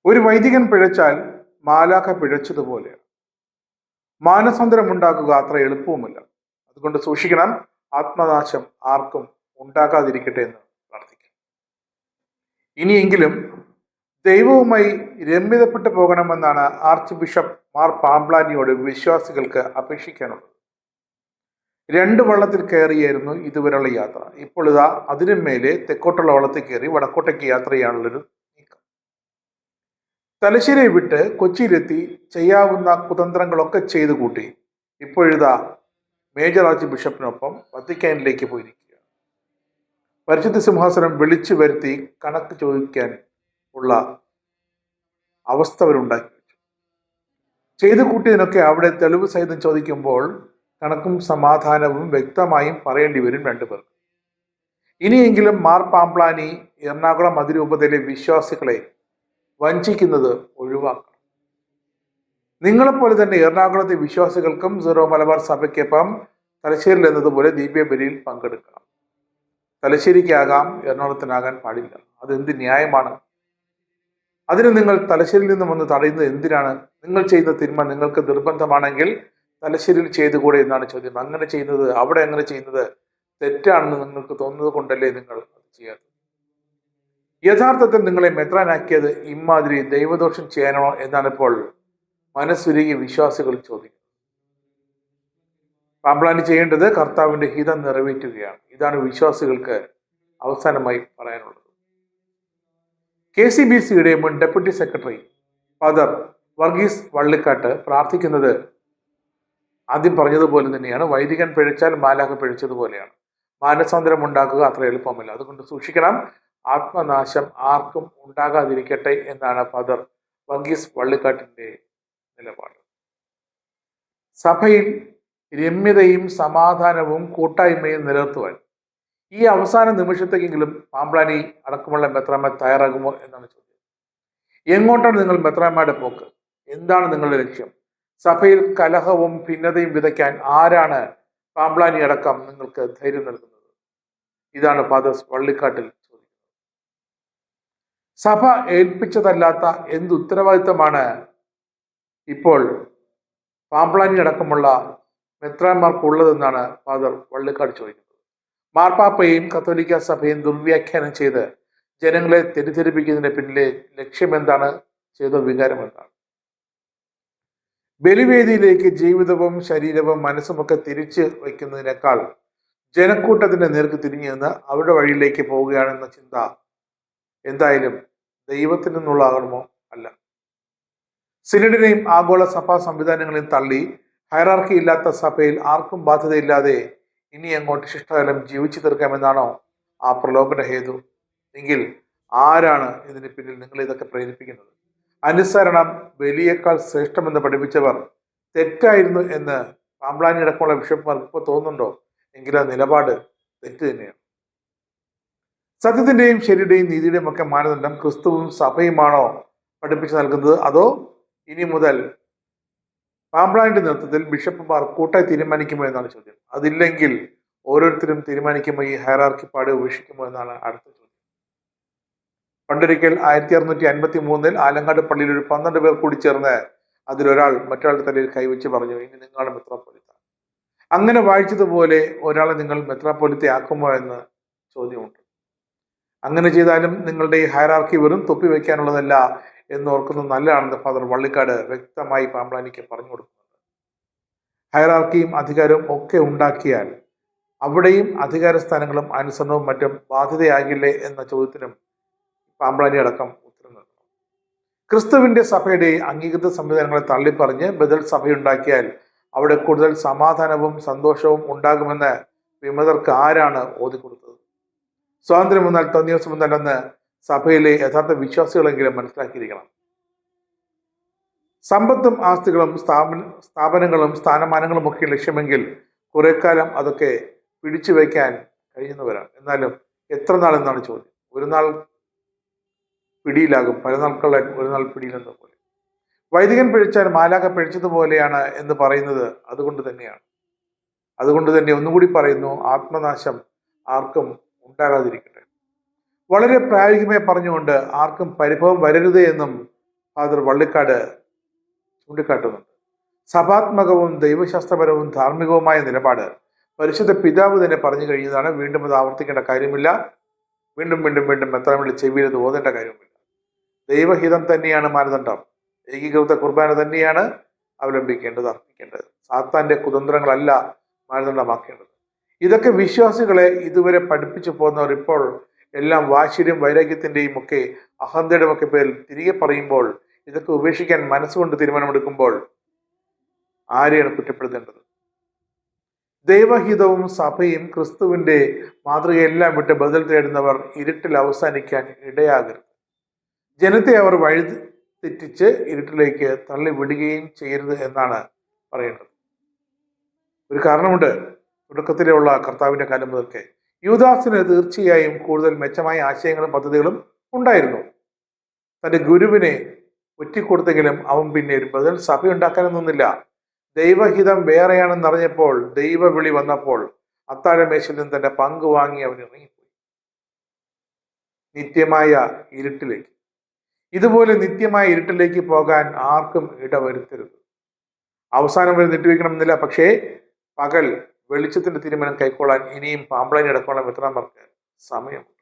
ഒരു വൈദികൻ പിഴച്ചാൽ മാലാഖ പിഴച്ചതുപോലെയാണ്. മാനസാന്തരമുണ്ടാക്കുക അത്ര എളുപ്പവുമല്ല. അതുകൊണ്ട് സൂക്ഷിക്കണം. ആത്മനാശം ആർക്കും ഉണ്ടാകാതിരിക്കട്ടെ എന്ന് പ്രാർത്ഥിക്കാം. ഇനിയെങ്കിലും ദൈവവുമായി രമ്യതപ്പെട്ടു പോകണമെന്നാണ് ആർച്ച് ബിഷപ്പ് മാർ പാംപ്ലാനിയോട് വിശ്വാസികൾക്ക് അപേക്ഷിക്കാനുള്ളത്. 2 വള്ളത്തിൽ കയറിയായിരുന്നു ഇതുവരെയുള്ള യാത്ര. ഇപ്പോൾ ഇതാ അതിനും മേലെ തെക്കോട്ടുള്ള വള്ളത്തിൽ കയറി വടക്കോട്ടേക്ക് യാത്ര ചെയ്യാനുള്ളൊരു നീക്കം. തലശ്ശേരിയെ വിട്ട് കൊച്ചിയിലെത്തി ചെയ്യാവുന്ന കുതന്ത്രങ്ങളൊക്കെ ചെയ്തു കൂട്ടി ഇപ്പോഴിതാ മേജർ ആർച്ച് ബിഷപ്പിനൊപ്പം വത്തിക്കാനിലേക്ക് പോയിരിക്കുകയാണ്. പരിശുദ്ധ സിംഹാസനം വിളിച്ചു വരുത്തി കണക്ക് ചോദിക്കാൻ ഉള്ള അവസ്ഥ അവരുണ്ടാക്കി വെച്ചു. ചെയ്തു കൂട്ടിയതിനൊക്കെ അവിടെ തെളിവ് സഹിതം ചോദിക്കുമ്പോൾ കണക്കും സമാധാനവും വ്യക്തമായും പറയേണ്ടി വരും രണ്ടുപേർക്ക്. ഇനിയെങ്കിലും മാർ പാംപ്ലാനി എറണാകുളം അതിരൂപതയിലെ വിശ്വാസികളെ വഞ്ചിക്കുന്നത് ഒഴിവാക്കണം. നിങ്ങളെപ്പോലെ തന്നെ എറണാകുളത്തെ വിശ്വാസികൾക്കും സീറോ മലബാർ സഭയ്ക്കൊപ്പം തലശ്ശേരിയിൽ എന്നതുപോലെ ദിവ്യബലിയിൽ പങ്കെടുക്കണം. തലശ്ശേരിക്കാകാം, എറണാകുളത്തിനാകാൻ പാടില്ല. അതെന്ത് ന്യായമാണ്? അതിന് നിങ്ങൾ തലശ്ശേരിയിൽ നിന്നും വന്ന് തടയുന്നത് എന്തിനാണ്? നിങ്ങൾ ചെയ്യുന്ന തിന്മ നിങ്ങൾക്ക് നിർബന്ധമാണെങ്കിൽ തലശ്ശേരിയിൽ ചെയ്തുകൂടെ എന്നാണ് ചോദ്യം. അങ്ങനെ ചെയ്യുന്നത്, അവിടെ അങ്ങനെ ചെയ്യുന്നത് തെറ്റാണെന്ന് നിങ്ങൾക്ക് തോന്നുന്നത് കൊണ്ടല്ലേ നിങ്ങൾ അത് ചെയ്യാത്തത്? യഥാർത്ഥത്തിൽ നിങ്ങളെ മെത്രാനാക്കിയത് ഇമാതിരി ദൈവദോഷം ചെയ്യാനോ എന്നാണ് ഇപ്പോൾ മനസ്സുരുകിയ വിശ്വാസികൾ ചോദിക്കുന്നത്. പാംപ്ലാനി ചെയ്യേണ്ടത് കർത്താവിന്റെ ഹിതം നിറവേറ്റുകയാണ്. ഇതാണ് വിശ്വാസികൾക്ക് അവസാനമായി പറയാനുള്ളത്. KCBCയുടെ മുൻ deputy secretary father Varghese Vallikkattu പ്രാർത്ഥിക്കുന്നത് ആദ്യം പറഞ്ഞതുപോലെ തന്നെയാണ്. വൈദികൻ പിഴച്ചാൽ മാലാഖ പിഴച്ചതുപോലെയാണ്. മാനസാന്തരം ഉണ്ടാക്കുക അത്ര എളുപ്പമല്ല. അതുകൊണ്ട് സൂക്ഷിക്കണം. ആത്മനാശം ആർക്കും ഉണ്ടാകാതിരിക്കട്ടെ എന്നാണ് ഫാദർ വർഗീസ് വള്ളിക്കാട്ടിന്റെ നിലപാട്. സഭയിൽ രമ്യതയും സമാധാനവും കൂട്ടായ്മയും നിലനിർത്തുവാൻ ഈ അവസാന നിമിഷത്തേക്കെങ്കിലും പാംപ്ലാനി അടക്കമുള്ള മെത്രാന്മാർ തയ്യാറാകുമോ എന്നാണ് ചോദ്യം. എങ്ങോട്ടാണ് നിങ്ങൾ മെത്രാന്മാരുടെ പോക്ക്? എന്താണ് നിങ്ങളുടെ ലക്ഷ്യം? സഭയിൽ കലഹവും ഭിന്നതയും വിതയ്ക്കാൻ ആരാണ് പാംപ്ലാനി അടക്കം നിങ്ങൾക്ക് ധൈര്യം നൽകുന്നത്? ഇതാണ് ഫാദർ വള്ളിക്കാട്ടിൽ ചോദിക്കുന്നത്. സഭ ഏൽപ്പിച്ചതല്ലാത്ത എന്ത് ഉത്തരവാദിത്തമാണ് ഇപ്പോൾ പാംപ്ലാനി അടക്കമുള്ള മെത്രാന്മാർക്കുള്ളതെന്നാണ് ഫാദർ വള്ളിക്കാട് ചോദിക്കുന്നത്. മാർപ്പാപ്പയും കത്തോലിക്ക സഭയും ദുർവ്യാഖ്യാനം ചെയ്ത് ജനങ്ങളെ തെറ്റിദ്ധരിപ്പിക്കുന്നതിന് പിന്നിലെ ലക്ഷ്യം എന്താണ്? ചെയ്ത വികാരം എന്താണ്? ബലിവേദിയിലേക്ക് ജീവിതവും ശരീരവും മനസ്സുമൊക്കെ തിരിച്ചു വയ്ക്കുന്നതിനേക്കാൾ ജനക്കൂട്ടത്തിന്റെ നേർക്ക് തിരിഞ്ഞു നിന്ന് അവരുടെ വഴിയിലേക്ക് പോവുകയാണെന്ന ചിന്ത എന്തായാലും ദൈവത്തിൽ നിന്നുള്ളതാകണമോ? അല്ല. സിനഡിനെയും ആഗോള സഭാ സംവിധാനങ്ങളെയും തള്ളി ഹൈറാർക്കി ഇല്ലാത്ത സഭയിൽ ആർക്കും ബാധ്യതയില്ലാതെ ഇനി അങ്ങോട്ട് ശിഷ്ടകാലം ജീവിച്ചു തീർക്കാമെന്നാണോ ആ പ്രലോഭന ഹേതു? എങ്കിൽ ആരാണ് ഇതിന് പിന്നിൽ നിങ്ങളെ ഇതൊക്കെ പ്രേരിപ്പിക്കുന്നത്? അനുസരണം ബലിയേക്കാൾ ശ്രേഷ്ഠമെന്ന് പഠിപ്പിച്ചവർ തെറ്റായിരുന്നു എന്ന് പാംപ്ലാനി അടക്കമുള്ള ബിഷപ്പ്മാർക്ക് ഇപ്പോൾ തോന്നുന്നുണ്ടോ? എങ്കിൽ ആ നിലപാട് തെറ്റ് തന്നെയാണ്. സത്യത്തിന്റെയും ശരിയുടെയും നീതിയുടെയും ഒക്കെ മാനദണ്ഡം ക്രിസ്തുവും സഭയുമാണോ പഠിപ്പിച്ചു നൽകുന്നത്? അതോ ഇനി മുതൽ പാംപ്ലാനിയുടെ നേതൃത്വത്തിൽ ബിഷപ്പുമാർ കൂട്ടായി തീരുമാനിക്കുമോ എന്നാണ് ചോദ്യം. അതില്ലെങ്കിൽ ഓരോരുത്തരും തീരുമാനിക്കുമ്പോൾ ഈ ഹൈറാർക്കി പാട് ഉപേക്ഷിക്കുമോ എന്നാണ് അടുത്ത ചോദ്യം. പണ്ടൊരിക്കൽ 1653 ആലങ്ങാട് പള്ളിയിൽ ഒരു 12 പേർ കൂടി ചേർന്ന് അതിലൊരാൾ മറ്റൊരാളുടെ തലയിൽ കൈവച്ച് പറഞ്ഞു, ഇനി നിങ്ങളാണ് മെത്രാപ്പൊലീത്ത. അങ്ങനെ വായിച്ചതുപോലെ ഒരാളെ നിങ്ങൾ മെത്രാപ്പൊലീത്ത ആക്കുമോ എന്ന് ചോദ്യമുണ്ട്. അങ്ങനെ ചെയ്താലും നിങ്ങളുടെ ഈ ഹൈറാർക്കി വെറും തൊപ്പി വയ്ക്കാനുള്ളതല്ല എന്ന് ഓർക്കുന്നത് നല്ലതാണെന്ന് ഫാദർ വള്ളിക്കാട് വ്യക്തമായി പാംപ്ലാനിക്ക് പറഞ്ഞു കൊടുക്കുന്നുണ്ട്. ഹൈറാർക്കിയും അധികാരവും ഒക്കെ ഉണ്ടാക്കിയാൽ അവിടെയും അധികാര സ്ഥാനങ്ങളും അനുസരണവും മറ്റും ബാധ്യതയാകില്ലേ എന്ന ചോദ്യത്തിനും പാംപ്ലാനി അടക്കം ഉത്തരം നൽകണം. ക്രിസ്തുവിന്റെ സഭയുടെ അംഗീകൃത സംവിധാനങ്ങളെ തള്ളിപ്പറഞ്ഞ് ബദൽ സഭയുണ്ടാക്കിയാൽ അവിടെ കൂടുതൽ സമാധാനവും സന്തോഷവും ഉണ്ടാകുമെന്ന് വിമതർക്ക് ആരാണ് ഓതിക്കൊടുത്തത്? സ്വാതന്ത്ര്യം വന്നാൽ തന്നിവസം വന്നല്ലെന്ന് സഭയിലെ യഥാർത്ഥ വിശ്വാസികളെങ്കിലും മനസ്സിലാക്കിയിരിക്കണം. സമ്പത്തും ആസ്തികളും സ്ഥാപനങ്ങളും സ്ഥാനമാനങ്ങളും ഒക്കെ ലക്ഷ്യമെങ്കിൽ കുറെ കാലം അതൊക്കെ പിടിച്ചു വയ്ക്കാൻ കഴിയുന്നവരാണ്. എന്നാലും എത്ര നാൾ എന്നാണ് ചോദ്യം. ഒരു നാൾ പിടിയിലാകും, പല നാൾക്കുള്ള ഒരു നാൾ പിടിയിലെന്ന പോലെ. വൈദികൻ പിഴച്ചാൽ മാലാഖ പിഴച്ചതുപോലെയാണ് എന്ന് പറയുന്നത് അതുകൊണ്ട് തന്നെയാണ്. അതുകൊണ്ട് തന്നെ ഒന്നുകൂടി പറയുന്നു, ആത്മനാശം ആർക്കും ഉണ്ടാകാതിരിക്കട്ടെ. വളരെ പ്രായോഗികമായി പറഞ്ഞുകൊണ്ട് ആർക്കും പരിഭവം വരരുത് എന്നും ഫാദർ വള്ളിക്കാട് ചൂണ്ടിക്കാട്ടുന്നുണ്ട്. സഭാത്മകവും ദൈവശാസ്ത്രപരവും ധാർമ്മികവുമായ നിലപാട് പരിശുദ്ധ പിതാവ് തന്നെ പറഞ്ഞു കഴിഞ്ഞതാണ്. വീണ്ടും അത് ആവർത്തിക്കേണ്ട കാര്യമില്ല. വീണ്ടും വീണ്ടും വീണ്ടും എത്ര ചെവിയിൽ ഓതേണ്ട കാര്യമില്ല. ദൈവഹിതം തന്നെയാണ് മാനദണ്ഡം. ഏകീകൃത കുർബാന തന്നെയാണ് അവലംബിക്കേണ്ടത്, അർപ്പിക്കേണ്ടത്. സാത്താന്റെ കുതന്ത്രങ്ങളല്ല മാനദണ്ഡമാക്കേണ്ടത്. ഇതൊക്കെ വിശ്വാസികളെ ഇതുവരെ പഠിപ്പിച്ചു പോകുന്നവർ ഇപ്പോൾ എല്ലാം വാശിയും വൈരാഗ്യത്തിന്റെയും ഒക്കെ അഹന്തയുടെയും ഒക്കെ പേരിൽ തിരികെ പറയുമ്പോൾ, ഇതൊക്കെ ഉപേക്ഷിക്കാൻ മനസ്സുകൊണ്ട് തീരുമാനമെടുക്കുമ്പോൾ ആരെയാണ് കുറ്റപ്പെടുത്തേണ്ടത്? ദൈവഹിതവും സഭയും ക്രിസ്തുവിന്റെ മാതൃകയെല്ലാം വിട്ട് ബദൽ തേടുന്നവർ ഇരുട്ടിൽ അവസാനിക്കാൻ ഇടയാകരുത്. ജനത്തെ അവർ വഴി തെറ്റിച്ച് ഇരുട്ടിലേക്ക് തള്ളിവിടുകയും ചെയ്യരുത് എന്നാണ് പറയുന്നത്. ഒരു കാരണമുണ്ട്. തുടക്കത്തിലുള്ള കർത്താവിന്റെ കാലം മുതൽക്കേ യൂദാസിന് തീർച്ചയായും കൂടുതൽ മെച്ചമായ ആശയങ്ങളും പദ്ധതികളും ഉണ്ടായിരുന്നു. തന്റെ ഗുരുവിനെ ഒറ്റിക്കൊടുത്തെങ്കിലും അവൻ പിന്നെ ഒരു ബദൽ സഭയുണ്ടാക്കാനൊന്നും നിന്നില്ല. ദൈവഹിതം വേറെയാണെന്നറിഞ്ഞപ്പോൾ, ദൈവവിളി വന്നപ്പോൾ അത്താഴമേശയിൽ നിന്ന് തന്റെ പങ്ക് വാങ്ങി അവൻ ഇറങ്ങിപ്പോയി നിത്യമായ ഇരുട്ടിലേക്ക്. ഇതുപോലെ നിത്യമായ ഇരുട്ടിലേക്ക് പോകാൻ ആർക്കും ഇടവരുത്തരുത്. അവസാനം വരെ നീട്ടിവെക്കണമെന്നില്ല. പക്ഷേ പകൽ വെളിച്ചത്തിന്റെ തീരുമാനം കൈക്കൊള്ളാൻ ഇനിയും പാമ്പളാനി അടക്കമുള്ള മിത്രന്മാർക്ക് സമയം.